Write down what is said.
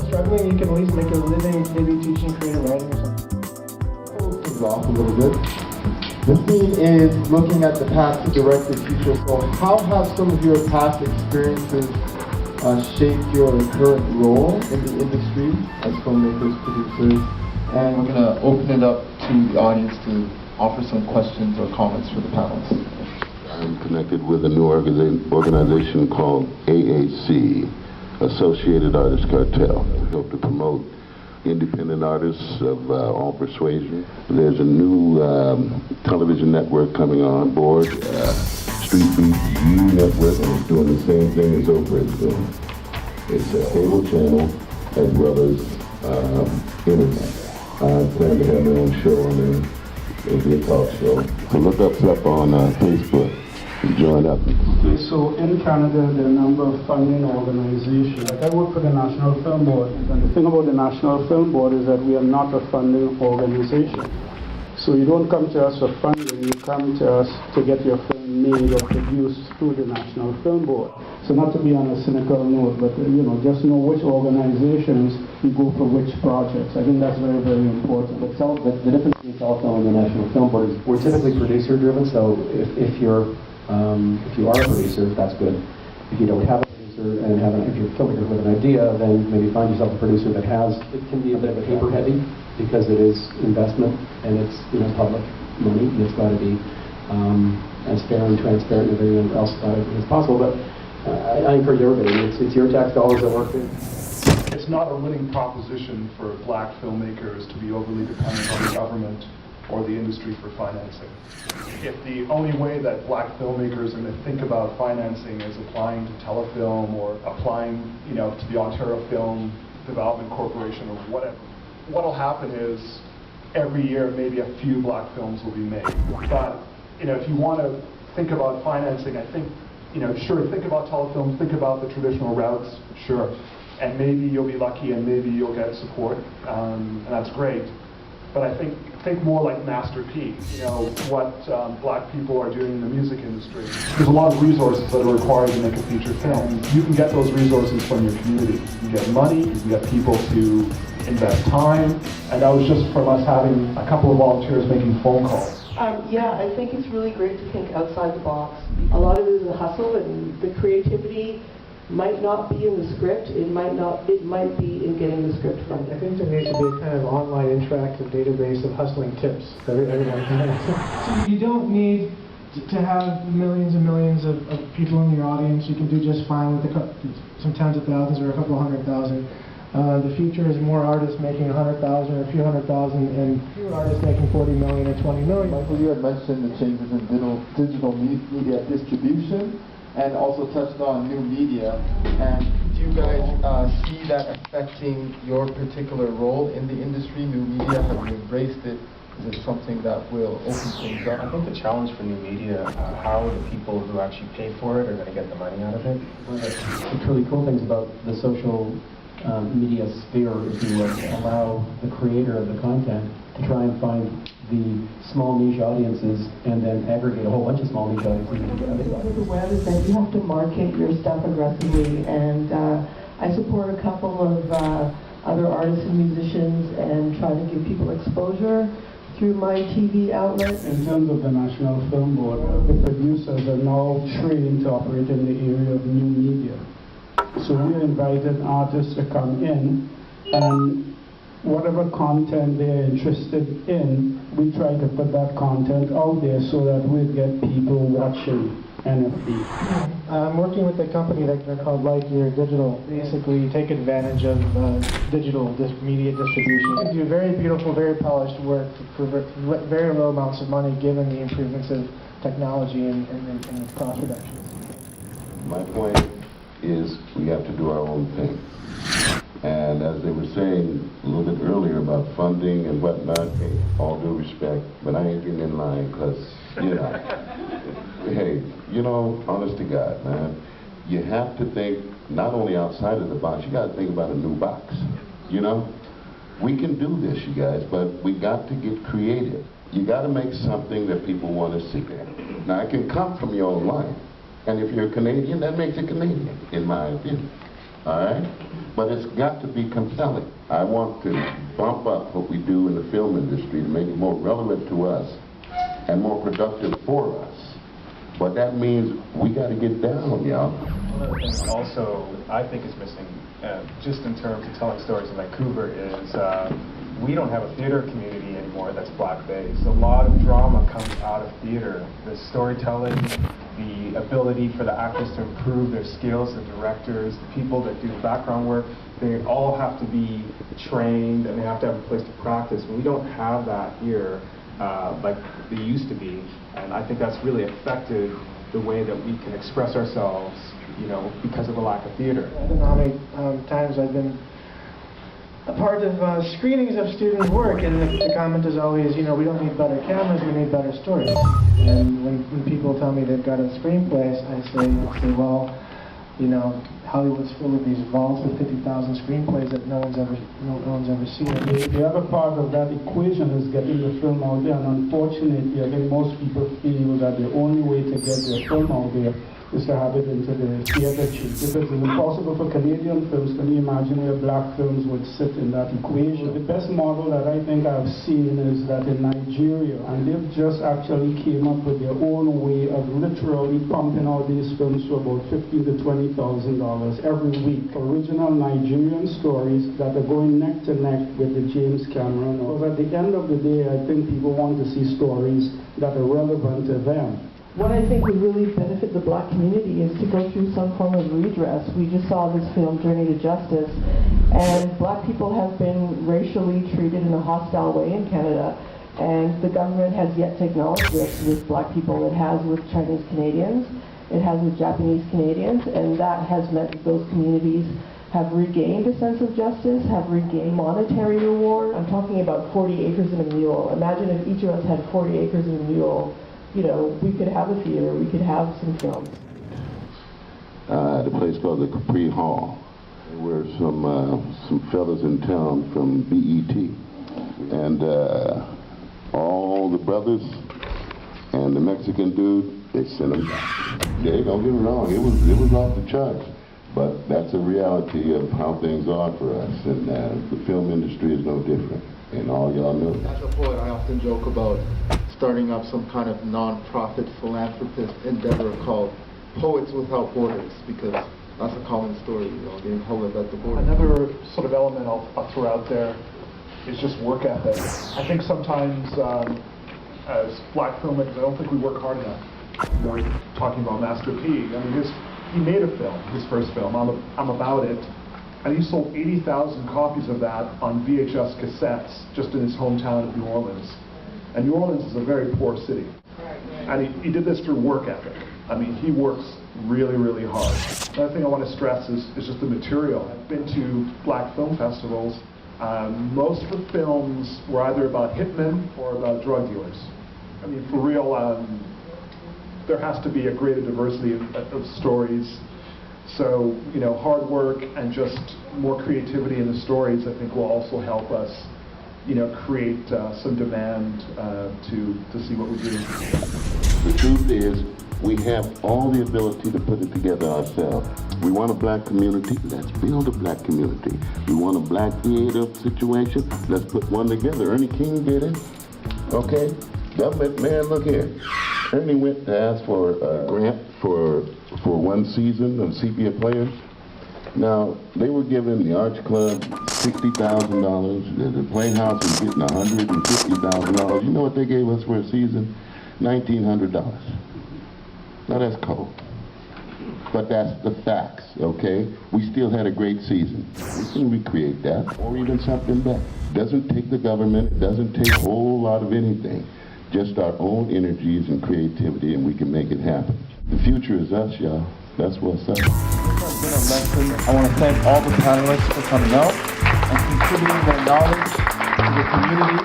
Struggling, you can at least make a living, maybe teaching creative writing or something. Close things off a little bit. The theme is looking at the past to direct the future. So how have some of your past experiences shaped your current role in the industry as filmmakers, producers? And we're going to open it up to the audience to offer some questions or comments for the panelists. I'm connected with a new organization called AAC, Associated Artists Cartel. We hope to promote independent artists of all persuasion. There's a new television network coming on board, Street Beat U Network, and it's doing the same thing as Oprah is doing. It's a cable channel as well as internet. I plan to have my own show on there. It'll be a talk show. So look us up on Facebook. Join up. So in Canada, there are a number of funding organizations. I work for the National Film Board, and the thing about the National Film Board is that we are not a funding organization. So you don't come to us for funding, you come to us to get your film made or produced through the National Film Board. So not to be on a cynical note, but just know which organizations you go for which projects. I think that's very, very important. But the difference between Telefilm and the National Film Board is we're typically producer driven, so if you are a producer, that's good. If you don't have a producer and if you're a filmmaker with an idea, then maybe find yourself a producer that has. It can be a bit of a paper heavy because it is investment and it's public money and it's got to be as fair and transparent and everything else about it as possible. But I encourage everybody. It's your tax dollars that work there. It's not a winning proposition for black filmmakers to be overly dependent on the government or the industry for financing. If the only way that black filmmakers are going to think about financing is applying to Telefilm or applying, to the Ontario Film Development Corporation or whatever, what'll happen is every year maybe a few black films will be made. But if you want to think about financing, I think sure, think about Telefilm, think about the traditional routes, sure, and maybe you'll be lucky and maybe you'll get support, and that's great. But I think more like Master P, what black people are doing in the music industry. There's a lot of resources that are required to make a feature film. You can get those resources from your community. You can get money, you can get people to invest time, and that was just from us having a couple of volunteers making phone calls. Yeah, I think it's really great to think outside the box. A lot of it is a hustle, and the creativity might not be in the script. It might be in getting the script from I it. think there needs to be a kind of online interactive database of hustling tips that everyone can have. So you don't need to have millions and millions of people in your audience. You can do just fine with some tens of thousands or a couple of 100,000. The future is more artists making 100,000 or a few 100,000 and fewer artists making 40 million or 20 million. Michael, you had mentioned the changes in digital media distribution and also touched on new media. And do you guys see that affecting your particular role in the industry, new media? Have you embraced it? Is it something that will open things up? I think the challenge for new media, how the people who actually pay for it are going to get the money out of it. One of the truly cool things about the social media sphere is to allow the creator of the content to try and find the small niche audiences and then aggregate a whole bunch of small niche audiences. The web is that you have to market your stuff aggressively, and I support a couple of other artists and musicians and try to give people exposure through my TV outlet. In terms of the National Film Board, the producers are now trained to operate in the area of new media. So we invited artists to come in, and whatever content they're interested in, we try to put that content out there so that we get people watching NFT. I'm working with a company that they're called Lightyear Digital. Basically, you take advantage of digital media distribution. You can do very beautiful, very polished work for very low amounts of money given the improvements of technology and cost reductions. My point is we have to do our own thing. And as they were saying a little bit earlier about funding and whatnot, hey, all due respect, but I ain't getting in line because, hey, honest to God, man, you have to think not only outside of the box, you got to think about a new box, you know? We can do this, you guys, but we got to get creative. You got to make something that people want to see. Now, it can come from your own life. And if you're a Canadian, that makes it Canadian, in my opinion. All right? But it's got to be compelling. I want to bump up what we do in the film industry to make it more relevant to us and more productive for us. But that means we got to get down, y'all. One of the things also I think is missing, just in terms of telling stories in Vancouver, is we don't have a theater community anymore that's black-based. A lot of drama comes out of theater. The storytelling, the ability for the actors to improve their skills, the directors, the people that do background work, they all have to be trained and they have to have a place to practice. And we don't have that here like they used to be. And I think that's really affected the way that we can express ourselves, you know, because of the lack of theater. I don't know how many times I've been a part of screenings of student work, and the comment is always, you know, we don't need better cameras, we need better stories. And when people tell me they've got a screenplay, I say, well, you know, Hollywood's full of these vaults with 50,000 screenplays that no one's ever seen. The other part of that equation is getting the film out there, and unfortunately, I think most people feel that the only way to get their film out there is to have it into the theater chain. If it's impossible for Canadian films, can you imagine where black films would sit in that equation? The best model that I think I've seen is that in Nigeria, and they've just actually came up with their own way of literally pumping out these films for about $15,000 to $20,000 every week. Original Nigerian stories that are going neck to neck with the James Cameron. Because at the end of the day, I think people want to see stories that are relevant to them. What I think would really benefit the black community is to go through some form of redress. We just saw this film, Journey to Justice, and black people have been racially treated in a hostile way in Canada, and the government has yet to acknowledge this with black people. It has with Chinese Canadians, it has with Japanese Canadians, and that has meant that those communities have regained a sense of justice, have regained monetary reward. I'm talking about 40 acres and a mule. Imagine if each of us had 40 acres and a mule. You know, we could have a theater, we could have some films. At a place called the Capri Hall. There were some fellas in town from BET, and all the brothers and the Mexican dude, they sent them back. They don't get me wrong, it was off the charts, but that's a reality of how things are for us, and the film industry is no different, and all y'all know. As a poet, I often joke about starting up some kind of non-profit philanthropist endeavor called Poets Without Borders, because that's a common story, you know, being homeless at the border. Another sort of element I'll throw out there is just work ethic. I think sometimes as black filmmakers, I don't think we work hard enough. We're talking about Master P. I mean, he made a film, his first film, I'm About It, and he sold 80,000 copies of that on VHS cassettes just in his hometown of New Orleans. And New Orleans is a very poor city. And he did this through work ethic. I mean, he works really, really hard. Another thing I want to stress is just the material. I've been to black film festivals. Most of the films were either about hitmen or about drug dealers. I mean, for real, there has to be a greater diversity of stories. So, you know, hard work and just more creativity in the stories, I think, will also help us, you know, create some demand to see what we do. The truth is, we have all the ability to put it together ourselves. We want a black community, let's build a black community. We want a black theater situation, let's put one together. Ernie King did it, okay? Government, man, look here. Ernie went to ask for a grant for one season of sepia players. Now, they were giving the Arts Club $60,000. The Playhouse was getting $150,000. You know what they gave us for a season? $1,900. Now, that's cold. But that's the facts, okay? We still had a great season. We can recreate that, or even something better. It doesn't take the government. It doesn't take a whole lot of anything. Just our own energies and creativity, and we can make it happen. The future is us, y'all. That's what's up. I want to thank all the panelists for coming out and contributing their knowledge to the community.